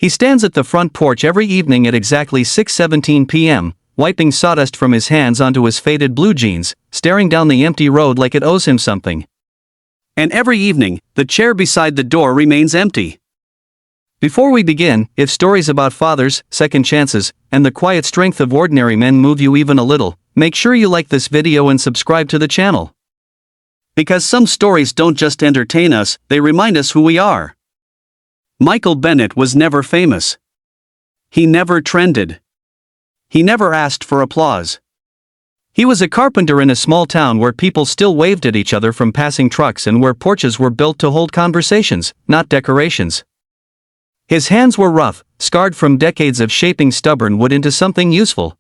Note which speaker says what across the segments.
Speaker 1: He stands at the front porch every evening at exactly 6:17 p.m., wiping sawdust from his hands onto his faded blue jeans, staring down the empty road like it owes him something. And every evening, the chair beside the door remains empty. Before we begin, if stories about fathers, second chances, and the quiet strength of ordinary men move you even a little, make sure you like this video and subscribe to the channel. Because some stories don't just entertain us, they remind us who we are. Michael Bennett was never famous. He never trended. He never asked for applause. He was a carpenter in a small town where people still waved at each other from passing trucks and where porches were built to hold conversations, not decorations. His hands were rough, scarred from decades of shaping stubborn wood into something useful.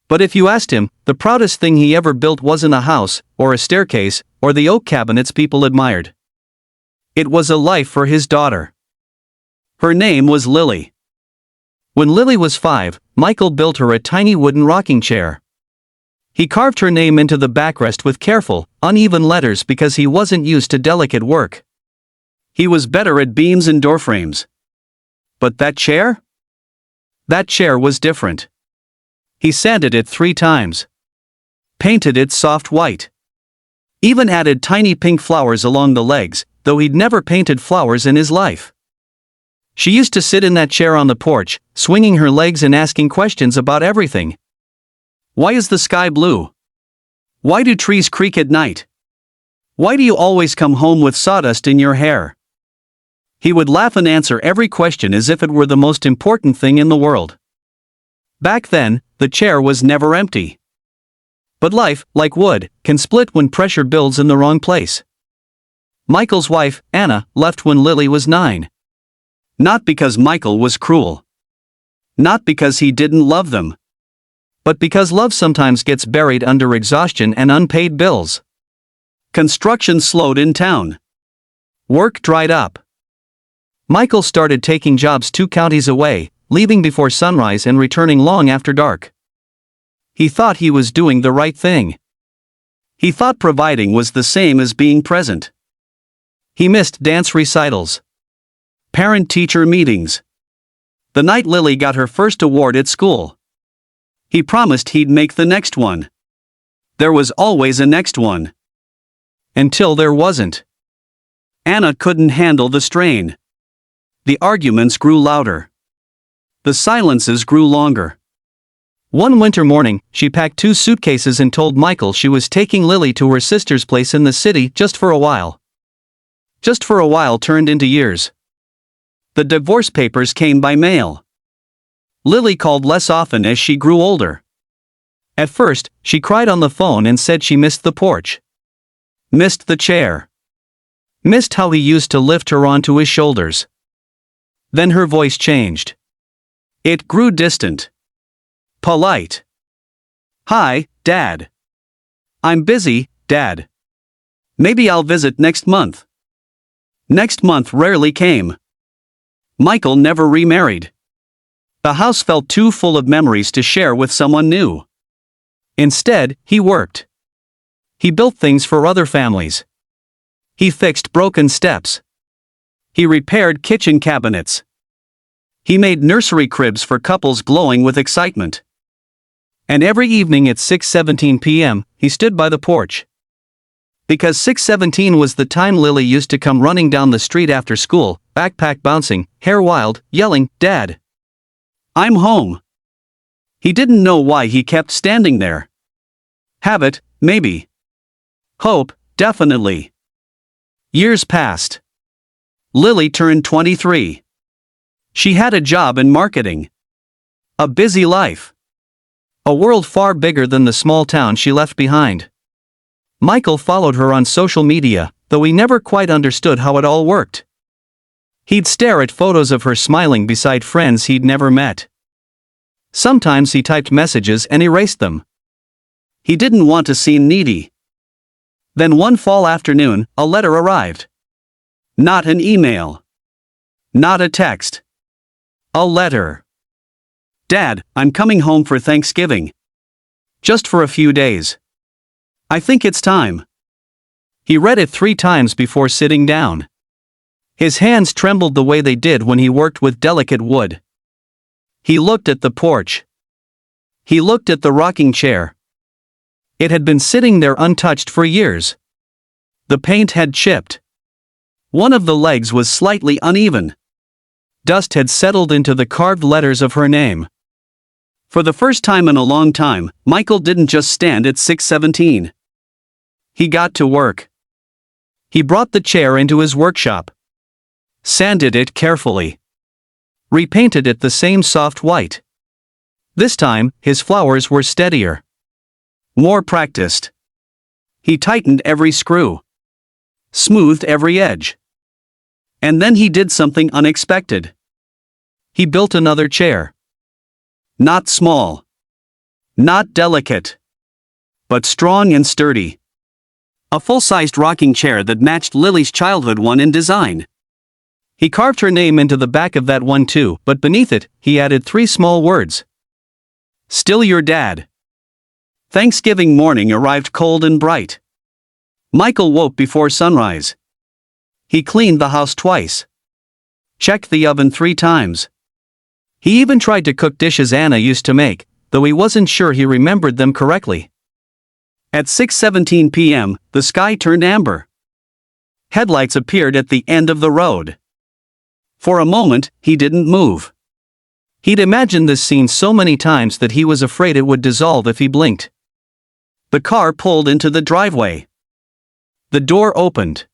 Speaker 1: But if you asked him, the proudest thing he ever built wasn't a house, or a staircase, or the oak cabinets people admired. It was a life for his daughter. Her name was Lily. When Lily was 5, Michael built her a tiny wooden rocking chair. He carved her name into the backrest with careful, uneven letters because he wasn't used to delicate work. He was better at beams and doorframes. But that chair? That chair was different. He sanded it 3 times. Painted it soft white. Even added tiny pink flowers along the legs, though he'd never painted flowers in his life. She used to sit in that chair on the porch, swinging her legs and asking questions about everything. Why is the sky blue? Why do trees creak at night? Why do you always come home with sawdust in your hair? He would laugh and answer every question as if it were the most important thing in the world. Back then, the chair was never empty. But life, like wood, can split when pressure builds in the wrong place. Michael's wife, Anna, left when Lily was 9. Not because Michael was cruel. Not because he didn't love them. But because love sometimes gets buried under exhaustion and unpaid bills. Construction slowed in town. Work dried up. Michael started taking jobs 2 counties away, leaving before sunrise and returning long after dark. He thought he was doing the right thing. He thought providing was the same as being present. He missed dance recitals. Parent-teacher meetings. The night Lily got her first award at school. He promised he'd make the next one. There was always a next one. Until there wasn't. Anna couldn't handle the strain. The arguments grew louder. The silences grew longer. One winter morning, she packed 2 suitcases and told Michael she was taking Lily to her sister's place in the city just for a while. Just for a while turned into years. The divorce papers came by mail. Lily called less often as she grew older. At first, she cried on the phone and said she missed the porch. Missed the chair. Missed how he used to lift her onto his shoulders. Then her voice changed. It grew distant. Polite. Hi, Dad. I'm busy, Dad. Maybe I'll visit next month. Next month rarely came. Michael never remarried. The house felt too full of memories to share with someone new. Instead, he worked. He built things for other families. He fixed broken steps. He repaired kitchen cabinets. He made nursery cribs for couples glowing with excitement. And every evening at 6:17 p.m., he stood by the porch. Because 6:17 was the time Lily used to come running down the street after school, backpack bouncing, hair wild, yelling, "Dad! I'm home!" He didn't know why he kept standing there. Habit, maybe. Hope, definitely. Years passed. Lily turned 23. She had a job in marketing. A busy life. A world far bigger than the small town she left behind. Michael followed her on social media, though he never quite understood how it all worked. He'd stare at photos of her smiling beside friends he'd never met. Sometimes he typed messages and erased them. He didn't want to seem needy. Then one fall afternoon, a letter arrived. Not an email. Not a text. A letter. "Dad, I'm coming home for Thanksgiving. Just for a few days. I think it's time." He read it 3 times before sitting down. His hands trembled the way they did when he worked with delicate wood. He looked at the porch. He looked at the rocking chair. It had been sitting there untouched for years. The paint had chipped. One of the legs was slightly uneven. Dust had settled into the carved letters of her name. For the first time in a long time, Michael didn't just stand at 617. He got to work. He brought the chair into his workshop. Sanded it carefully. Repainted it the same soft white. This time, his flowers were steadier. More practiced. He tightened every screw. Smoothed every edge. And then he did something unexpected. He built another chair. Not small. Not delicate. But strong and sturdy. A full-sized rocking chair that matched Lily's childhood one in design. He carved her name into the back of that one too, but beneath it, he added 3 small words. Still your dad. Thanksgiving morning arrived cold and bright. Michael woke before sunrise. He cleaned the house twice. Checked the oven 3 times. He even tried to cook dishes Anna used to make, though he wasn't sure he remembered them correctly. At 6:17 p.m., the sky turned amber. Headlights appeared at the end of the road. For a moment, he didn't move. He'd imagined this scene so many times that he was afraid it would dissolve if he blinked. The car pulled into the driveway. The door opened.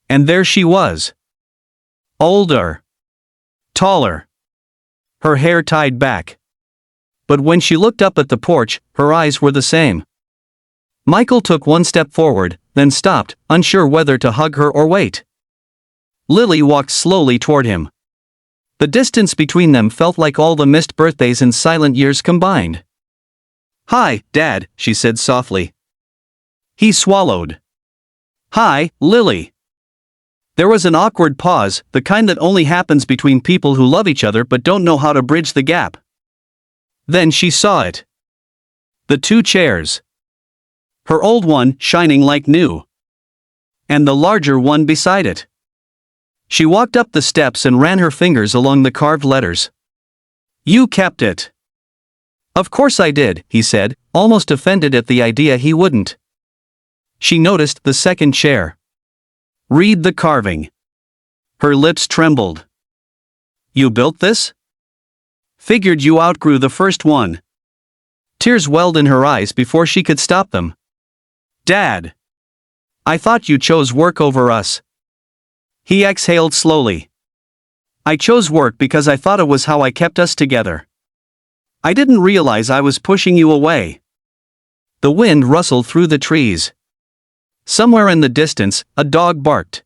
Speaker 1: And there she was. Older. Taller. Her hair tied back. But when she looked up at the porch, her eyes were the same. Michael took one step forward, then stopped, unsure whether to hug her or wait. Lily walked slowly toward him. The distance between them felt like all the missed birthdays and silent years combined. Hi, Dad, she said softly. He swallowed. Hi, Lily. There was an awkward pause, the kind that only happens between people who love each other but don't know how to bridge the gap. Then she saw it. The 2 chairs. Her old one shining like new. And the larger one beside it. She walked up the steps and ran her fingers along the carved letters. You kept it. Of course I did, he said, almost offended at the idea he wouldn't. She noticed the second chair. Read the carving. Her lips trembled. You built this? Figured you outgrew the first one. Tears welled in her eyes before she could stop them. Dad. I thought you chose work over us. He exhaled slowly. I chose work because I thought it was how I kept us together. I didn't realize I was pushing you away. The wind rustled through the trees. Somewhere in the distance, a dog barked.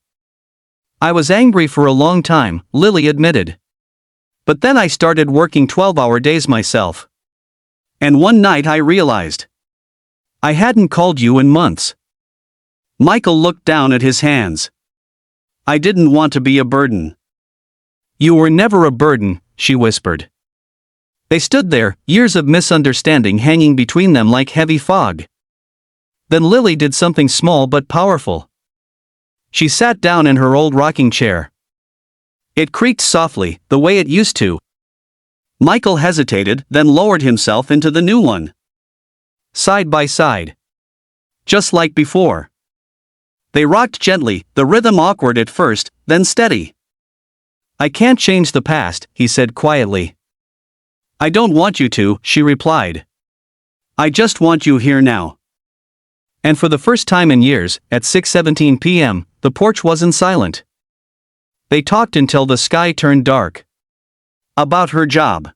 Speaker 1: I was angry for a long time, Lily admitted. But then I started working 12-hour days myself. And one night I realized. I hadn't called you in months. Michael looked down at his hands. I didn't want to be a burden. You were never a burden, she whispered. They stood there, years of misunderstanding hanging between them like heavy fog. Then Lily did something small but powerful. She sat down in her old rocking chair. It creaked softly, the way it used to. Michael hesitated, then lowered himself into the new one. Side by side. Just like before. They rocked gently, the rhythm awkward at first, then steady. I can't change the past, he said quietly. I don't want you to, she replied. I just want you here now. And for the first time in years, at 6:17 p.m., the porch wasn't silent. They talked until the sky turned dark. About her job.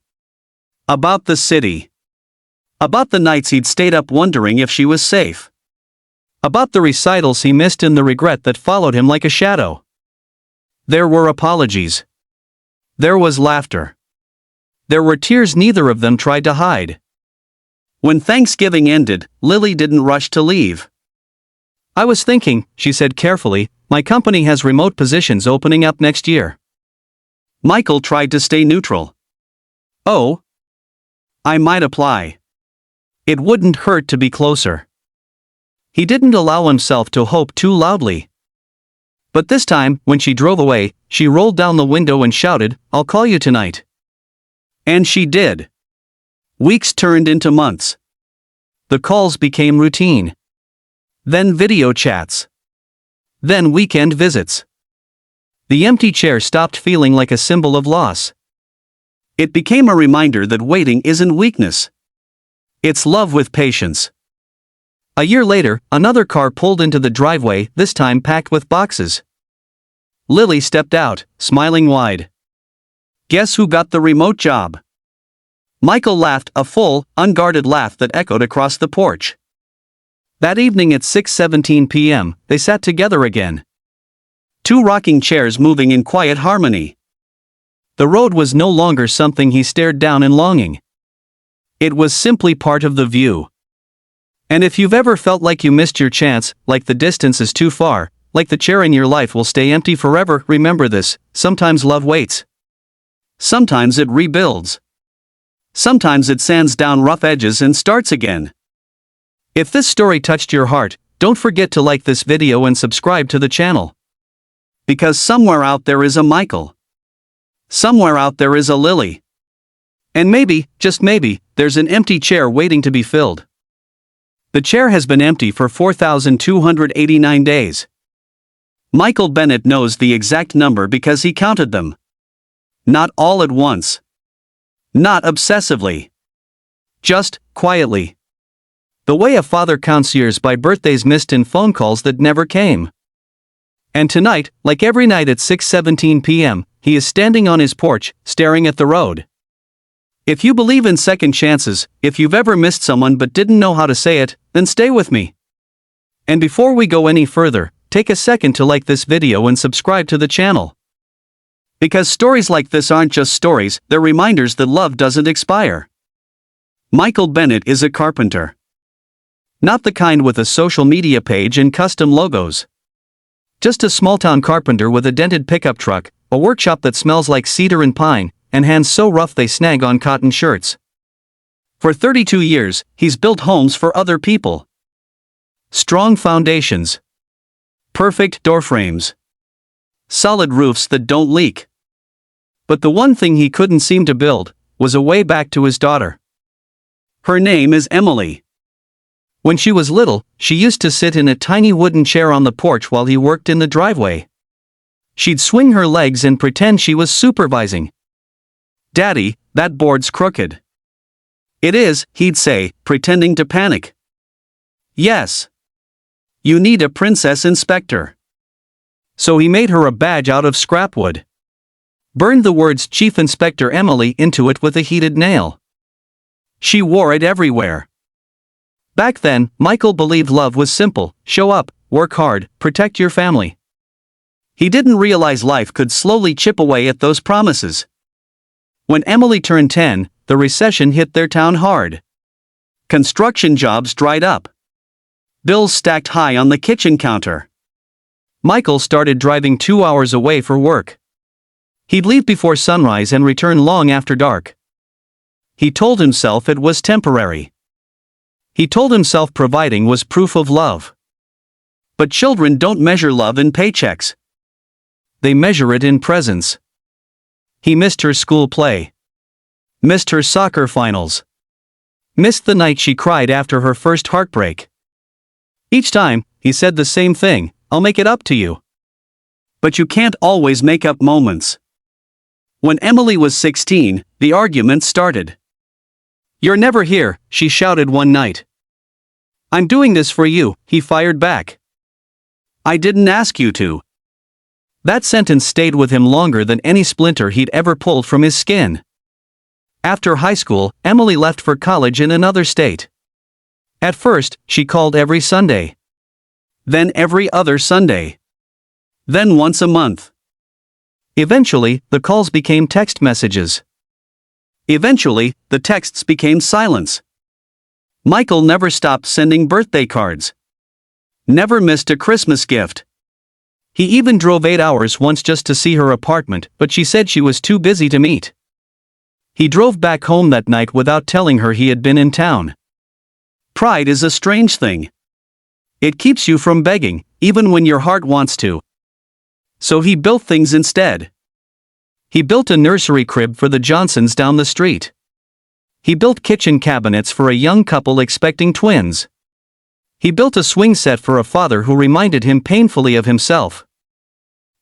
Speaker 1: About the city. About the nights he'd stayed up wondering if she was safe. About the recitals he missed and the regret that followed him like a shadow. There were apologies. There was laughter. There were tears neither of them tried to hide. When Thanksgiving ended, Lily didn't rush to leave. I was thinking, she said carefully, my company has remote positions opening up next year. Michael tried to stay neutral. Oh? I might apply. It wouldn't hurt to be closer. He didn't allow himself to hope too loudly. But this time, when she drove away, she rolled down the window and shouted, "I'll call you tonight." And she did. Weeks turned into months. The calls became routine. Then video chats. Then weekend visits. The empty chair stopped feeling like a symbol of loss. It became a reminder that waiting isn't weakness. It's love with patience. A year later, another car pulled into the driveway, this time packed with boxes. Lily stepped out, smiling wide. Guess who got the remote job? Michael laughed, a full, unguarded laugh that echoed across the porch. That evening at 6:17 p.m., they sat together again. Two rocking chairs moving in quiet harmony. The road was no longer something he stared down in longing. It was simply part of the view. And if you've ever felt like you missed your chance, like the distance is too far, like the chair in your life will stay empty forever, remember this: sometimes love waits. Sometimes it rebuilds. Sometimes it sands down rough edges and starts again. If this story touched your heart, don't forget to like this video and subscribe to the channel. Because somewhere out there is a Michael. Somewhere out there is a Lily. And maybe, just maybe, there's an empty chair waiting to be filled. The chair has been empty for 4,289 days. Michael Bennett knows the exact number because he counted them. Not all at once. Not obsessively. Just, quietly. The way a father counts years by birthdays missed and phone calls that never came. And tonight, like every night at 6:17 p.m., he is standing on his porch, staring at the road. If you believe in second chances, if you've ever missed someone but didn't know how to say it, then stay with me. And before we go any further, take a second to like this video and subscribe to the channel. Because stories like this aren't just stories, they're reminders that love doesn't expire. Michael Bennett is a carpenter. Not the kind with a social media page and custom logos. Just a small-town carpenter with a dented pickup truck, a workshop that smells like cedar and pine, and hands so rough they snag on cotton shirts. For 32 years, he's built homes for other people. Strong foundations. Perfect door frames. Solid roofs that don't leak. But the one thing he couldn't seem to build was a way back to his daughter. Her name is Emily. When she was little, she used to sit in a tiny wooden chair on the porch while he worked in the driveway. She'd swing her legs and pretend she was supervising. "Daddy, that board's crooked." "It is," he'd say, pretending to panic. "Yes. You need a princess inspector." So he made her a badge out of scrap wood. Burned the words "Chief Inspector Emily" into it with a heated nail. She wore it everywhere. Back then, Michael believed love was simple: show up, work hard, protect your family. He didn't realize life could slowly chip away at those promises. When Emily turned 10, the recession hit their town hard. Construction jobs dried up. Bills stacked high on the kitchen counter. Michael started driving 2 hours away for work. He'd leave before sunrise and return long after dark. He told himself it was temporary. He told himself providing was proof of love. But children don't measure love in paychecks. They measure it in presence. He missed her school play. Missed her soccer finals. Missed the night she cried after her first heartbreak. Each time, he said the same thing: "I'll make it up to you." But you can't always make up moments. When Emily was 16, the argument started. "You're never here," she shouted one night. "I'm doing this for you," he fired back. "I didn't ask you to." That sentence stayed with him longer than any splinter he'd ever pulled from his skin. After high school, Emily left for college in another state. At first, she called every Sunday. Then every other Sunday. Then once a month. Eventually, the calls became text messages. Eventually, the texts became silence. Michael never stopped sending birthday cards. Never missed a Christmas gift. He even drove 8 hours once just to see her apartment, but she said she was too busy to meet. He drove back home that night without telling her he had been in town. Pride is a strange thing. It keeps you from begging, even when your heart wants to. So he built things instead. He built a nursery crib for the Johnsons down the street. He built kitchen cabinets for a young couple expecting twins. He built a swing set for a father who reminded him painfully of himself.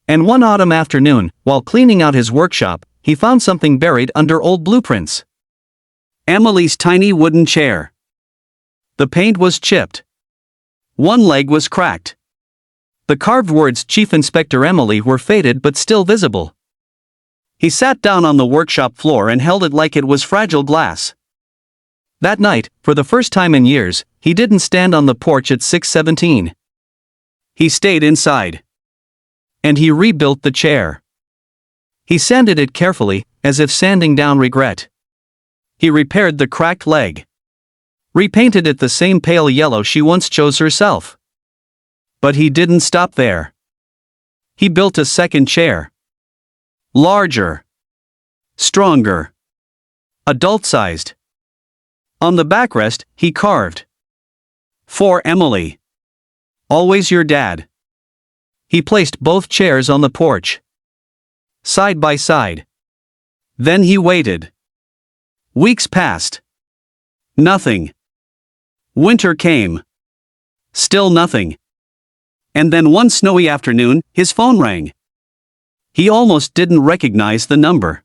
Speaker 1: And one autumn afternoon, while cleaning out his workshop, he found something buried under old blueprints. Emily's tiny wooden chair. The paint was chipped. One leg was cracked. The carved words Chief Inspector Emily were faded but still visible. He sat down on the workshop floor and held it like it was fragile glass. That night, for the first time in years, he didn't stand on the porch at 6:17. He stayed inside. And he rebuilt the chair. He sanded it carefully, as if sanding down regret. He repaired the cracked leg. Repainted it the same pale yellow she once chose herself. But he didn't stop there. He built a second chair. Larger. Stronger. Adult-sized. On the backrest, he carved. For Emily. Always your dad. He placed both chairs on the porch. Side by side. Then he waited. Weeks passed. Nothing. Winter came. Still nothing. And then one snowy afternoon, his phone rang. He almost didn't recognize the number.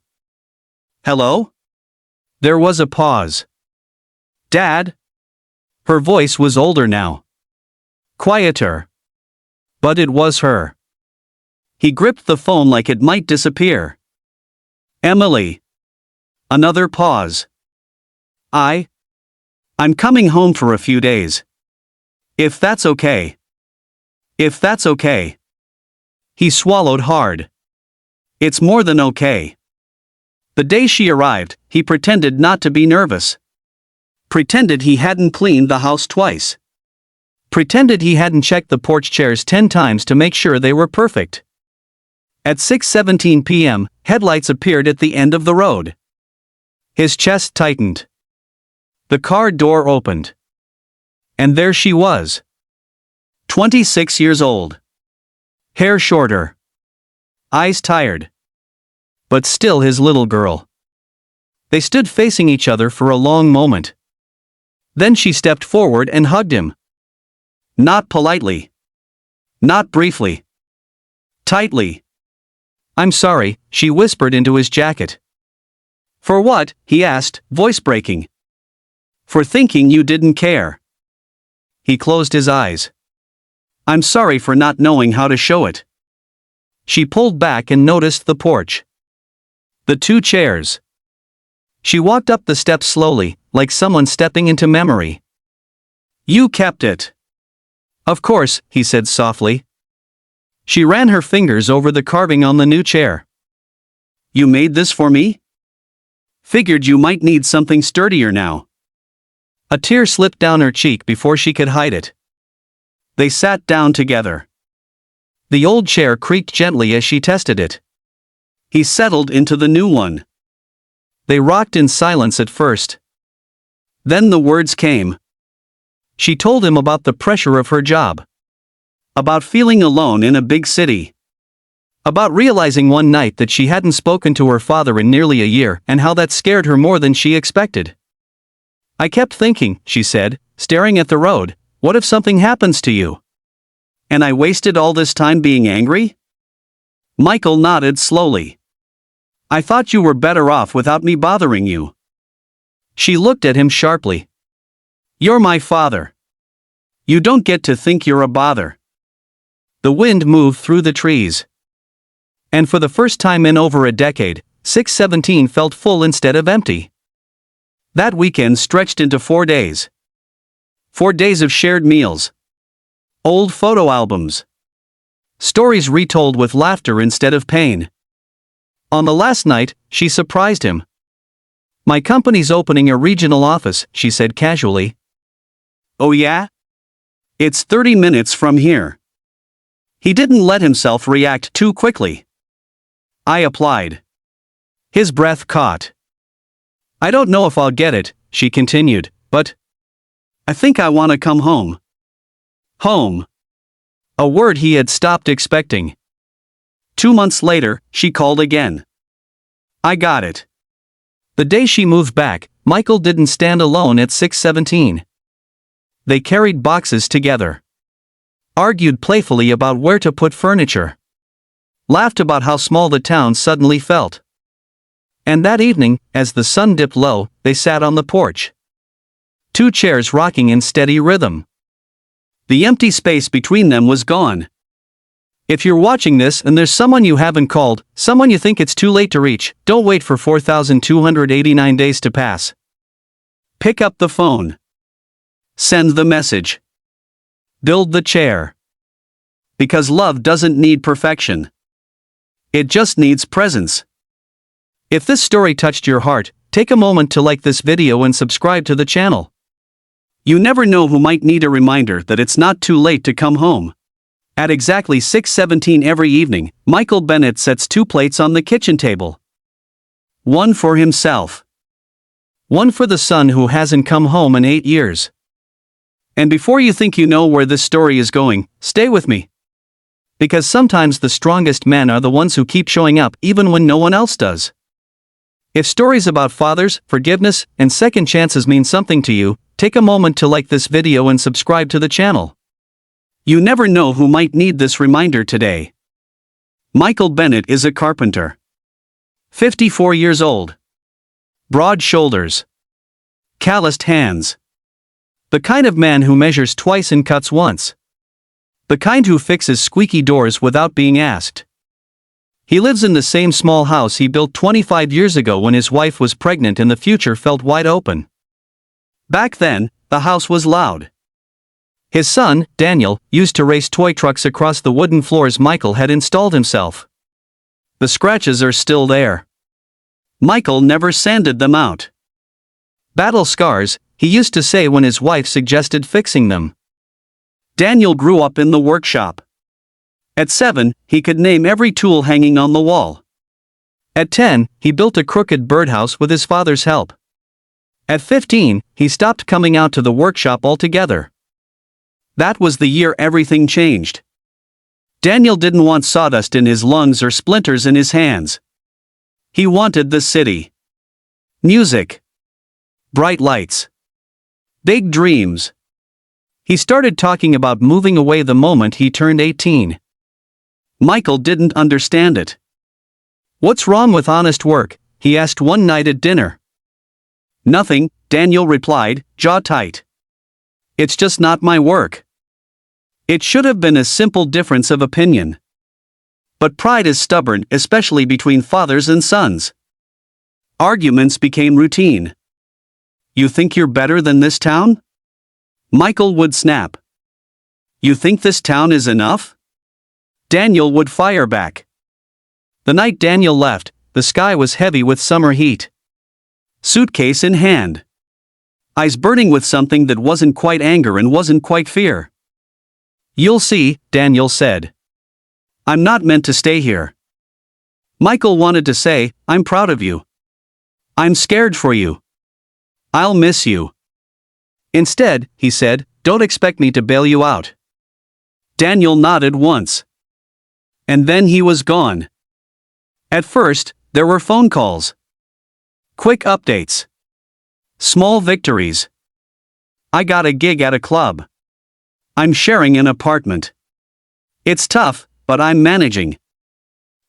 Speaker 1: Hello? There was a pause. Dad? Her voice was older now. Quieter. But it was her. He gripped the phone like it might disappear. Emily. Another pause. I'm coming home for a few days. If that's okay. If that's okay. He swallowed hard. It's more than okay. The day she arrived, he pretended not to be nervous. Pretended he hadn't cleaned the house twice. Pretended he hadn't checked the porch chairs 10 times to make sure they were perfect. At 6:17 p.m., headlights appeared at the end of the road. His chest tightened. The car door opened. And there she was. 26 years old. Hair shorter. Eyes tired. But still his little girl. They stood facing each other for a long moment. Then she stepped forward and hugged him. Not politely. Not briefly. Tightly. I'm sorry, she whispered into his jacket. For what? He asked, voice breaking. For thinking you didn't care. He closed his eyes. I'm sorry for not knowing how to show it. She pulled back and noticed the porch. The 2 chairs. She walked up the steps slowly, like someone stepping into memory. You kept it. Of course, he said softly. She ran her fingers over the carving on the new chair. You made this for me? Figured you might need something sturdier now. A tear slipped down her cheek before she could hide it. They sat down together. The old chair creaked gently as she tested it. He settled into the new one. They rocked in silence at first. Then the words came. She told him about the pressure of her job. About feeling alone in a big city. About realizing one night that she hadn't spoken to her father in nearly a year and how that scared her more than she expected. I kept thinking, she said, staring at the road, what if something happens to you? And I wasted all this time being angry? Michael nodded slowly. I thought you were better off without me bothering you. She looked at him sharply. You're my father. You don't get to think you're a bother. The wind moved through the trees. And for the first time in over a decade, 6:17 felt full instead of empty. That weekend stretched into 4 days. 4 days of shared meals. Old photo albums. Stories retold with laughter instead of pain. On the last night, she surprised him. My company's opening a regional office, she said casually. Oh yeah? It's 30 minutes from here. He didn't let himself react too quickly. I applied. His breath caught. I don't know if I'll get it, she continued, but I think I want to come home. Home. A word he had stopped expecting. 2 months later, she called again. I got it. The day she moved back, Michael didn't stand alone at 617. They carried boxes together. Argued playfully about where to put furniture. Laughed about how small the town suddenly felt. And that evening, as the sun dipped low, they sat on the porch. 2 chairs rocking in steady rhythm. The empty space between them was gone. If you're watching this and there's someone you haven't called, someone you think it's too late to reach, don't wait for 4,289 days to pass. Pick up the phone. Send the message. Build the chair. Because love doesn't need perfection. It just needs presence. If this story touched your heart, take a moment to like this video and subscribe to the channel. You never know who might need a reminder that it's not too late to come home. At exactly 6:17 every evening, Michael Bennett sets 2 plates on the kitchen table. One for himself. One for the son who hasn't come home in 8 years. And before you think you know where this story is going, stay with me. Because sometimes the strongest men are the ones who keep showing up even when no one else does. If stories about fathers, forgiveness, and second chances mean something to you, take a moment to like this video and subscribe to the channel. You never know who might need this reminder today. Michael Bennett is a carpenter. 54 years old. Broad shoulders. Calloused hands. The kind of man who measures twice and cuts once. The kind who fixes squeaky doors without being asked. He lives in the same small house he built 25 years ago when his wife was pregnant and the future felt wide open. Back then, the house was loud. His son, Daniel, used to race toy trucks across the wooden floors Michael had installed himself. The scratches are still there. Michael never sanded them out. Battle scars, he used to say when his wife suggested fixing them. Daniel grew up in the workshop. At 7, he could name every tool hanging on the wall. At 10, he built a crooked birdhouse with his father's help. At 15, he stopped coming out to the workshop altogether. That was the year everything changed. Daniel didn't want sawdust in his lungs or splinters in his hands. He wanted the city. Music. Bright lights. Big dreams. He started talking about moving away the moment he turned 18. Michael didn't understand it. What's wrong with honest work? He asked one night at dinner. Nothing, Daniel replied, jaw tight. It's just not my work. It should have been a simple difference of opinion. But pride is stubborn, especially between fathers and sons. Arguments became routine. You think you're better than this town? Michael would snap. You think this town is enough? Daniel would fire back. The night Daniel left, the sky was heavy with summer heat. Suitcase in hand. Eyes burning with something that wasn't quite anger and wasn't quite fear. You'll see, Daniel said. I'm not meant to stay here. Michael wanted to say, I'm proud of you. I'm scared for you. I'll miss you. Instead, he said, don't expect me to bail you out. Daniel nodded once. And then he was gone. At first, there were phone calls. Quick updates. Small victories. I got a gig at a club. I'm sharing an apartment. It's tough, but I'm managing.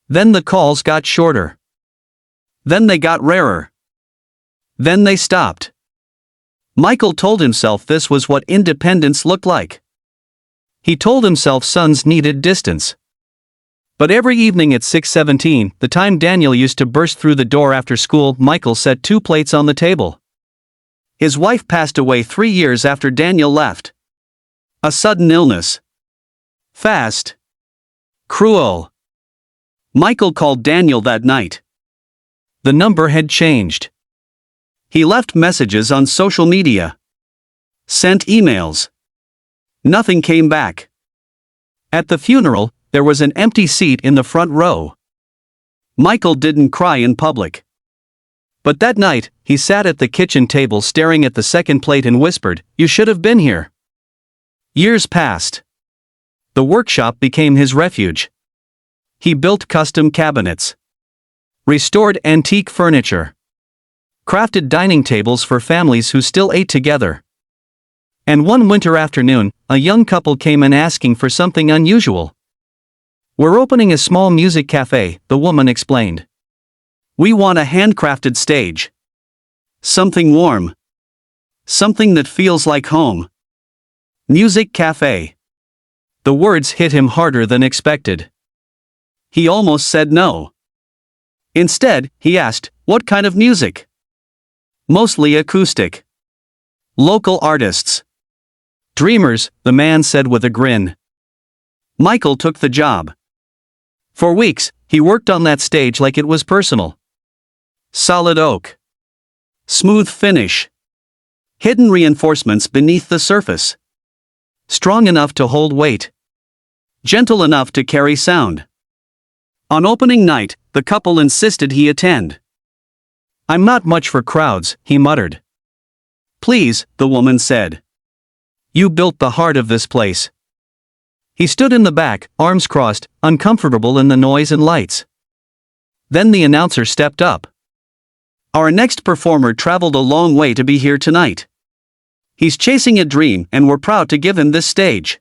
Speaker 1: Then the calls got shorter. Then they got rarer. Then they stopped. Michael told himself this was what independence looked like. He told himself sons needed distance. But every evening at 6:17, the time Daniel used to burst through the door after school, Michael set 2 plates on the table. His wife passed away 3 years after Daniel left. A sudden illness. Fast. Cruel. Michael called Daniel that night. The number had changed. He left messages on social media. Sent emails. Nothing came back. At the funeral, there was an empty seat in the front row. Michael didn't cry in public. But that night, he sat at the kitchen table staring at the second plate and whispered, "You should have been here." Years passed. The workshop became his refuge. He built custom cabinets, restored antique furniture, crafted dining tables for families who still ate together. And one winter afternoon, a young couple came in asking for something unusual. "We're opening a small music cafe," the woman explained. "We want a handcrafted stage. Something warm. Something that feels like home. Music cafe." The words hit him harder than expected. He almost said no. Instead, he asked, "What kind of music?" "Mostly acoustic. Local artists. Dreamers," the man said with a grin. Michael took the job. For weeks, he worked on that stage like it was personal. Solid oak. Smooth finish. Hidden reinforcements beneath the surface. Strong enough to hold weight. Gentle enough to carry sound. On opening night, the couple insisted he attend. "I'm not much for crowds," he muttered. "Please," the woman said. "You built the heart of this place." He stood in the back, arms crossed, uncomfortable in the noise and lights. Then the announcer stepped up. "Our next performer traveled a long way to be here tonight. He's chasing a dream and we're proud to give him this stage."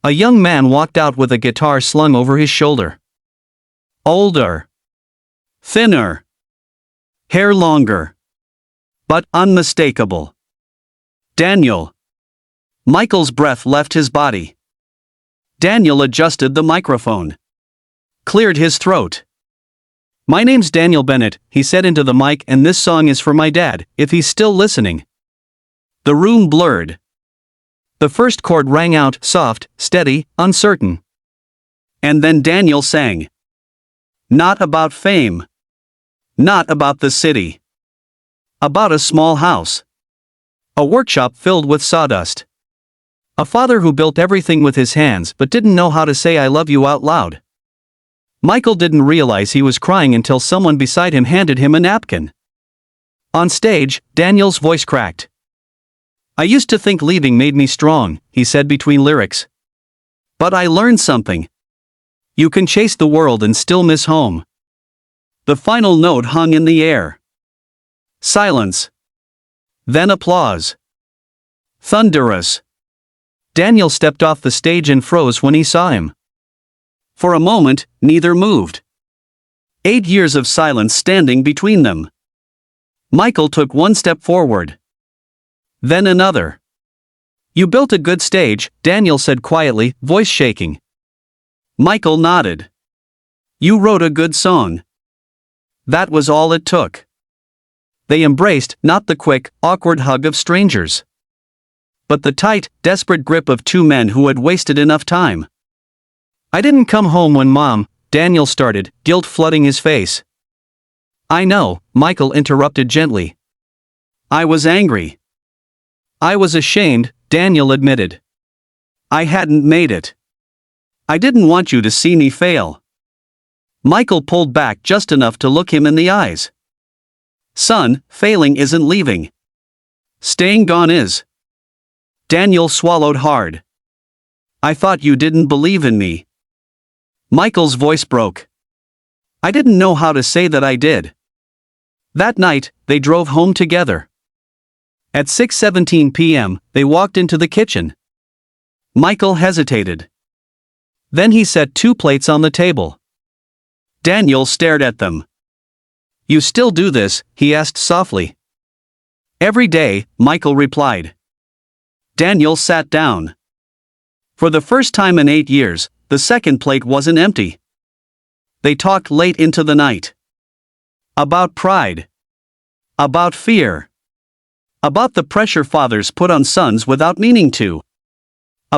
Speaker 1: A young man walked out with a guitar slung over his shoulder. Older. Thinner. Hair longer. But unmistakable. Daniel. Michael's breath left his body. Daniel adjusted the microphone. Cleared his throat. "My name's Daniel Bennett," he said into the mic, "and this song is for my dad, if he's still listening." The room blurred. The first chord rang out, soft, steady, uncertain. And then Daniel sang. Not about fame. Not about the city. About a small house. A workshop filled with sawdust. A father who built everything with his hands but didn't know how to say "I love you" out loud. Michael didn't realize he was crying until someone beside him handed him a napkin. On stage, Daniel's voice cracked. "I used to think leaving made me strong," he said between lyrics. "But I learned something. You can chase the world and still miss home." The final note hung in the air. Silence. Then applause. Thunderous. Daniel stepped off the stage and froze when he saw him. For a moment, neither moved. 8 years of silence standing between them. Michael took one step forward. Then another. "You built a good stage," Daniel said quietly, voice shaking. Michael nodded. "You wrote a good song." That was all it took. They embraced, not the quick, awkward hug of strangers, but the tight, desperate grip of two men who had wasted enough time. "I didn't come home when Mom," Daniel started, guilt flooding his face. "I know," Michael interrupted gently. "I was angry. I was ashamed," Daniel admitted. "I hadn't made it. I didn't want you to see me fail." Michael pulled back just enough to look him in the eyes. "Son, failing isn't leaving. Staying gone is." Daniel swallowed hard. "I thought you didn't believe in me." Michael's voice broke. "I didn't know how to say that I did." That night, they drove home together. At 6:17 p.m., they walked into the kitchen. Michael hesitated. Then he set 2 plates on the table. Daniel stared at them. "You still do this?" he asked softly. "Every day," Michael replied. Daniel sat down. For the first time in 8 years, the second plate wasn't empty. They talked late into the night. About pride. About fear. About the pressure fathers put on sons without meaning to.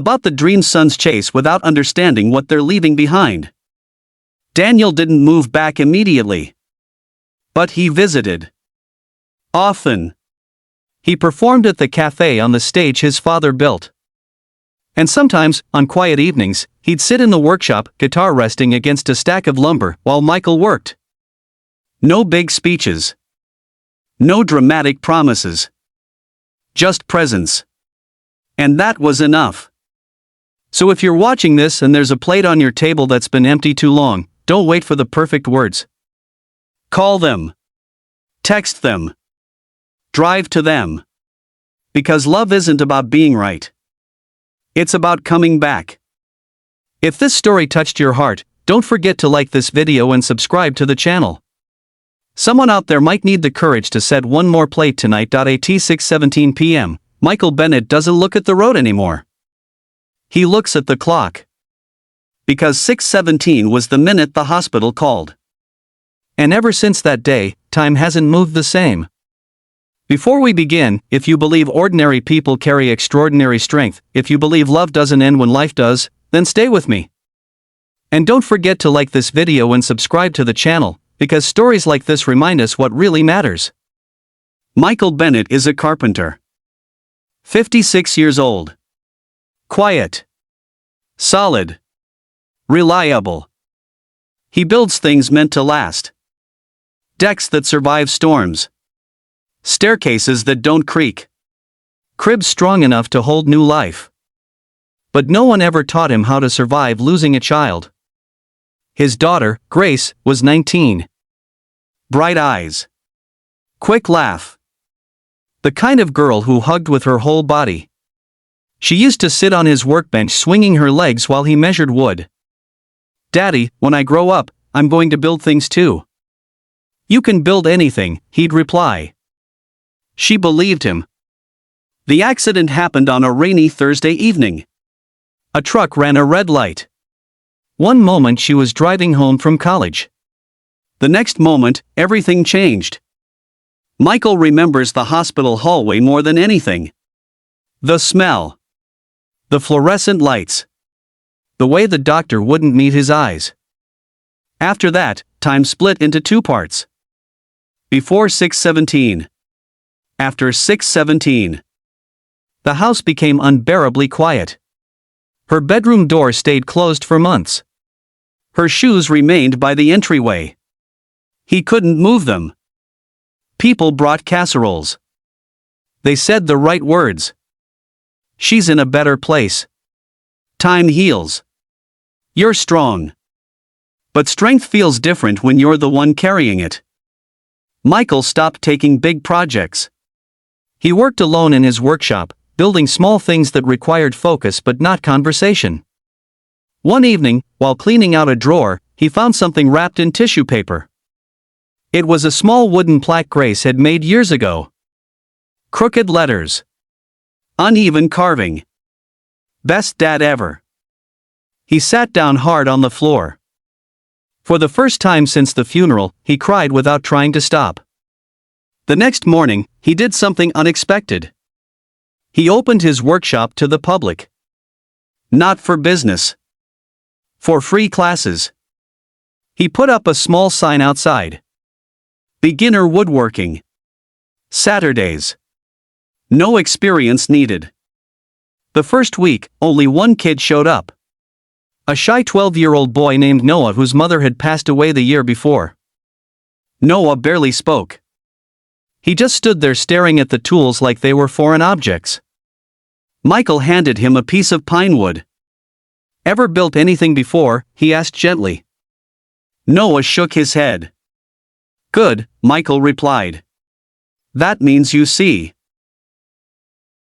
Speaker 1: About the dreams sons chase without understanding what they're leaving behind. Daniel didn't move back immediately. But he visited. Often. He performed at the cafe on the stage his father built. And sometimes, on quiet evenings, he'd sit in the workshop, guitar resting against a stack of lumber, while Michael worked. No big speeches. No dramatic promises. Just presence. And that was enough. So if you're watching this and there's a plate on your table that's been empty too long, don't wait for the perfect words. Call them. Text them. Drive to them. Because love isn't about being right. It's about coming back. If this story touched your heart, don't forget to like this video and subscribe to the channel. Someone out there might need the courage to set one more plate tonight. At 6:17 p.m., Michael Bennett doesn't look at the road anymore. He looks at the clock. Because 6:17 was the minute the hospital called. And ever since that day, time hasn't moved the same. Before we begin, if you believe ordinary people carry extraordinary strength, if you believe love doesn't end when life does, then stay with me. And don't forget to like this video and subscribe to the channel, because stories like this remind us what really matters. Michael Bennett is a carpenter. 56 years old. Quiet. Solid. Reliable. He builds things meant to last. Decks that survive storms. Staircases that don't creak. Cribs strong enough to hold new life. But no one ever taught him how to survive losing a child. His daughter, Grace, was 19. Bright eyes. Quick laugh. The kind of girl who hugged with her whole body. She used to sit on his workbench swinging her legs while he measured wood. "Daddy, when I grow up, I'm going to build things too." "You can build anything," he'd reply. She believed him. The accident happened on a rainy Thursday evening. A truck ran a red light. One moment she was driving home from college. The next moment, everything changed. Michael remembers the hospital hallway more than anything. The smell. The fluorescent lights. The way the doctor wouldn't meet his eyes. After that, time split into two parts. Before 6:17. After 6:17. The house became unbearably quiet. Her bedroom door stayed closed for months. Her shoes remained by the entryway. He couldn't move them. People brought casseroles. They said the right words. "She's in a better place. Time heals. You're strong." But strength feels different when you're the one carrying it. Michael stopped taking big projects. He worked alone in his workshop, building small things that required focus but not conversation. One evening, while cleaning out a drawer, he found something wrapped in tissue paper. It was a small wooden plaque Grace had made years ago. Crooked letters. Uneven carving. "Best dad ever." He sat down hard on the floor. For the first time since the funeral, he cried without trying to stop. The next morning, he did something unexpected. He opened his workshop to the public. Not for business. For free classes. He put up a small sign outside. Beginner woodworking. Saturdays. No experience needed. The first week, only one kid showed up. A shy 12-year-old boy named Noah whose mother had passed away the year before. Noah barely spoke. He just stood there staring at the tools like they were foreign objects. Michael handed him a piece of pine wood. "Ever built anything before?" he asked gently. Noah shook his head. "Good," Michael replied. "That means you see."